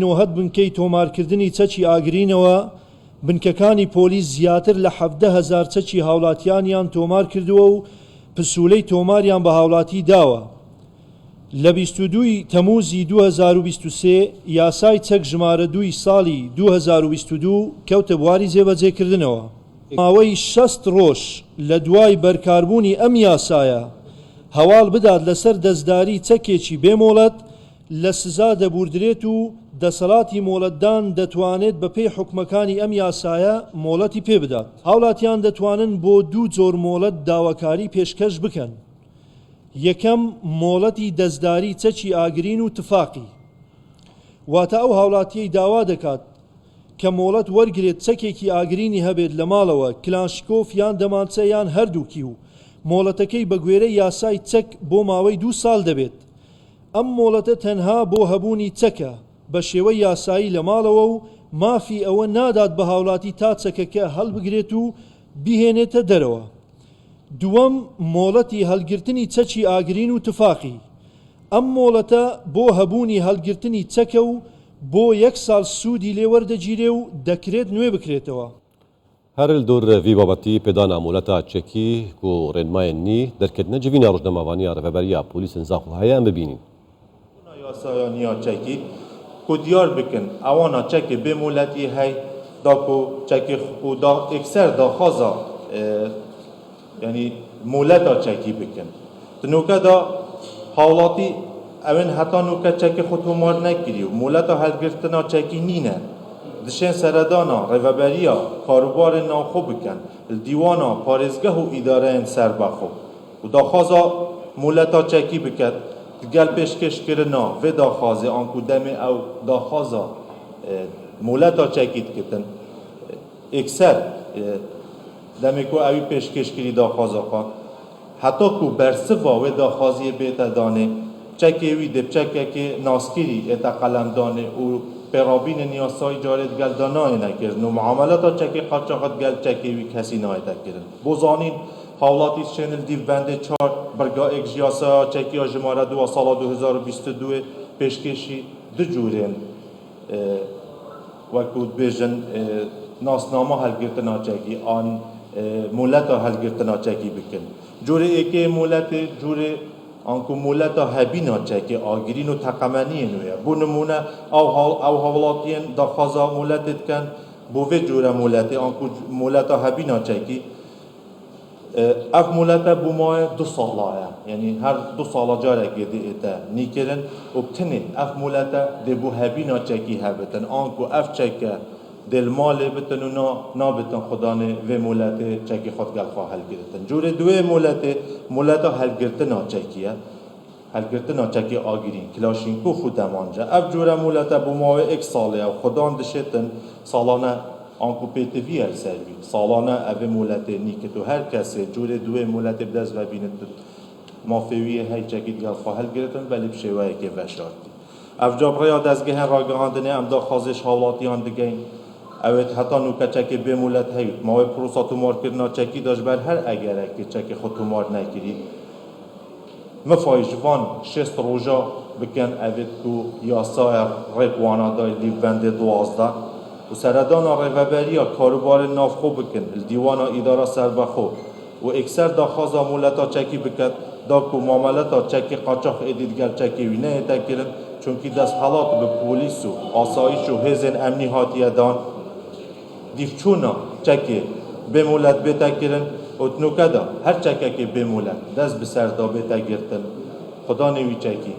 نۆهەت بنکەی تۆمارکردنی چەکی ئاگرینەوە بنکەکانی پۆلیس زیاتر لە 17,000 چەکی هاوڵاتیانیان تۆمار کردووە و پسوولەی تۆماریان بە هاوڵاتی داوە. لە 22 تەمووزی 2023 یاسای چەک ژمارە 2 ساڵی 2022 کەوتە بواری جێبەجێکردنەوە. ماوەی 60 ڕۆژ لە دوای بەرکاربوونی ئەم یاسایە هەواڵ بدات لەسەر دەستداری چەکێکی بێمۆڵەت لە سزا دەبوردرێت و دەسەڵاتی مۆڵەتدان دەتوانێت بەپێی حکومەکانی ئەم یاسایە مۆڵەتی پێ بدات. هاوڵاتیان دەتوانن بۆ 2 جۆر مۆڵەت داواکاری پێشکەش بکەن. یەکەم مۆڵەتی دەستداری چەکی ئاگرین و تفاقی، واتە ئەو هاوڵاتیەی داوا دەکات کە مۆڵەت وەرگێت چەکێکی ئاگرینی هەبێت لە ماڵەوە کلاشکۆف یان دەمانچە یان هەردووکی و مۆڵەتەکەی بە گوێرەی یاسای چەک بۆ ماوەی 2 ساڵ دەبێت. ئەم مۆڵەتە تەنها بۆ هەبوونی چەکە بە شێوەی یاسایی لە ماڵەوە و مافی ئەوە نادات بە هاوڵاتی تا چەکەکە هەڵبگرێت و بیهێنێتە دەرەوە. دووەم مۆڵەتی هەڵگرتنی چەکی ئاگرین و تفاقی. ئەم مۆڵەتە بۆ هەبوونی هەڵگرتنی چەکە و بۆ 1 ساڵ سوودی لێوەردەگیرێ و دەکرێت نوێ بکرێتەوە. هەر دوور وی بابەتی پێدانا مۆڵەتە چەکی و ڕێنمایەنی دەرکردنە جوینە ڕۆژنەماوانیە ڕێڤەبەریە پۆلیسن زاخ و هەیەیان ببینین. یاسایانیا چەکی کو دیار بکن ئەوانە چەکی بێمۆڵەتی هەی داکو چەکی و دا ئەکسەر داخوازە یعنی مۆڵەتە چەکی بکن. تنوکەدا هاوڵاتی ئەوێن هەتا نوکە چەکی خۆ تۆمار نەکردی و مۆڵەتە هەڵگرتنا چەکی نینە. دشێن سەردانا ڕێڤەبەریە کاروبارên ناوخۆ bikin li dîwana parêzgeh û îdareyên serbaxwe û daxwaza mûleta çekî biket gel pêşkêşkirina vê daxwazê an ku demê ew daxwaza mûleta çekî dikitin ekser demê ku ew pêşkêşkirî daxwaza xwe heta ku bersiva wê daxwaziyê bête danê çekê wî dê çekekê naskirî ête qelemdanê û پێڕابینên یاسایی جارێت گەل دا نایەنەکردن و معاملەتا چەکێ قاچاقەت گەل چەکێوی کەسی نایەتەکردن. بۆ زانین هاوڵاتی شوێنل دیڤ بەندێ 4 بەرگایەک ji yasaya çekiya ژمارە 2 ساڵا 2022 pêşkêşî du cûrên wekû dibêjin nasnama helgirtina çekî an mûleta helgirtina çekî bikin. Cûrê êkê mûletê cûrê anku mûleta hebîna çekê agirîn û teqemeniyên wê ye. Bû nimûne ew hawlatiyên daxwaza mûletê dikin bû vê cûre mûletê anku mûleta hebîna çekî ev mûlete bû maye 2 sala ye. Yani her 2 sala carekê dê nîkirin û tinê ev mûlete dê bû hebîna çekî hebitin anku ev çeke dêl malê bitin û nabitin xudanê vê mûletê çekî xwe gel xwe helgirtin. Cûrê duê mûletê mûleta helgirtina çekî ye. Helgirtina çekê agirîn kilaşînkû xwe demanca. Ev cûre mûlete bû mavê 1 salê ew xudan dişêtin salane anku pêtivî el ser bî. Salane evê mûletê nîkit û her kesê cûrê duê mûletê bi dest vebînit mafê wî hey çekî gel xwe helgirtin belê bi şêweyekê veşartî. Ev cabraya dezgehên ragihandinê em daxwazê hawlatiyan digin evet heta nûka çekê bêmûlet heyû mavê prosa tûmarkirina çekî da ji ber her egerekê çekê xwe tûmar nekirî mifayî ji van 6 roja bikin evêt ku yasaya rêkwana da li bendê 12 û seredana rêveberiya karobarên navxwe bikin li dîwana îdara serbaxwe û ekser daxwaza mûleta çekî biket da ku mameleta çekê qaçax êdî digel çekê wî nehête kirin çunkî desthelat bi polîs û asayîş û hêzên emnî hatiye dan dîvçûna çekê bêmûlet bête kirin û tinûke da her çekekê bêmûlet dest bi ser da bête girtin xudanê wî çekî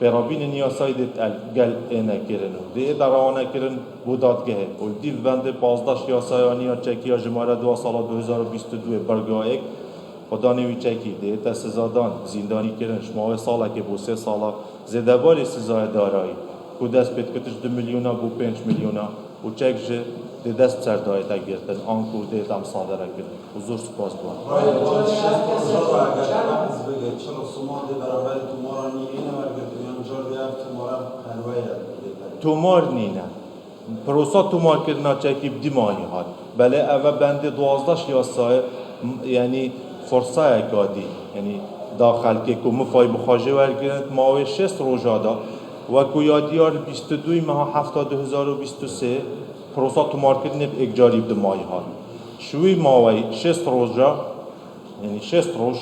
pêrabînên yasayî dê gel êne kirin û dê êda rawane kirin bû dadgehê û dîv bendê 15 yasayaniya çekiya jimare 2 sala 2022 bergayek xudanê wî çekî dê ête sizadan zîndanî kirin ji mavê salekê bû 3 sala zêdebarê sizaya darayî ku dest pê diketiş 2 milyona bû 5 milyona û çek ji dê dest serdayê te girtin anku dê dem sadere kirin û zor spas bû. Tûmar nîne. Prosa tûmarkirina çekî dîmanî hat. Belê ev bendê 12 yasayê yani forsayeka dî. Yani da xelkê ku mifayî bi xwe jê wergirin mavê 6 roja da û وەکو یادیار 22 مەها 2023 پرۆسا تومارکردنێ ئێکجاری بدمایی هات شووی ماوەی 6 ڕۆژە یعنی 6 ڕۆژ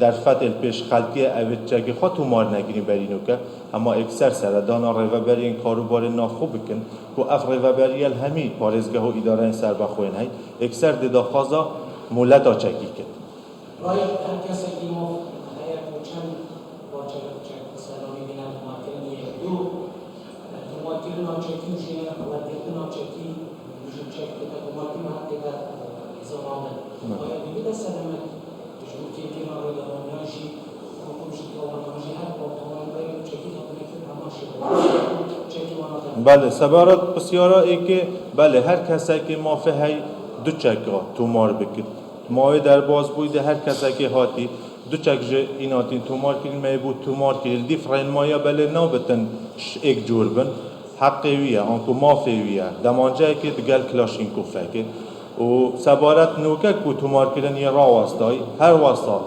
دەرفەتێ پێش خەڵکیە ئەوێت چەکی خۆ تومار نەگرین بەرینوکە ئەما ئێکسەر سەردانا ڕێڤەبەریên کاروبارên ناخۆ بکن و ئەف ڕێڤەبەریە هەمی پارێزگەه و ئیدارەیان سەربەخۆیان هەی ئێکسەر دەداخوازە مولەتا چەکی کرد باید هر کسی که ما حیات و چند با چک سلامی بینن تومارکردن یک دو تومارکردن ناچکی میشه تومارکردن ناچکی میشه چک بده تومارکردن حتی که زمانه باید ببینید سلامت جوکی که ما رو دارمانشی حکومشی که دارمانشی هر با تومارکردن چکی تومارکردن هماشی چکی ما بله سبارات بسیارا ای که بله هر کسی که مافه هی دو چکا تومار بکرد ماوی در باز بوده هر کسی که هاتی دو چک جه ایناتین تومار کرد می بود تومار کرد دیفرین مایا بله نابتن ایک جور بن حقیویه آنکو مافیویه دمانجه که دگل کلاشینکوفه که و سبارت نوکه که تومار کردن یه را واسطای هر واسطا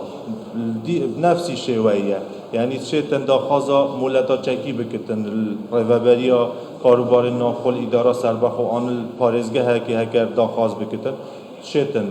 نفسی شویه یعنی شیطن داخوازا مولتا چکی بکتن ریوبریا کاروبار ناخول اداره سربخ و آن پارزگه که هکر داخواز بکتن شیطن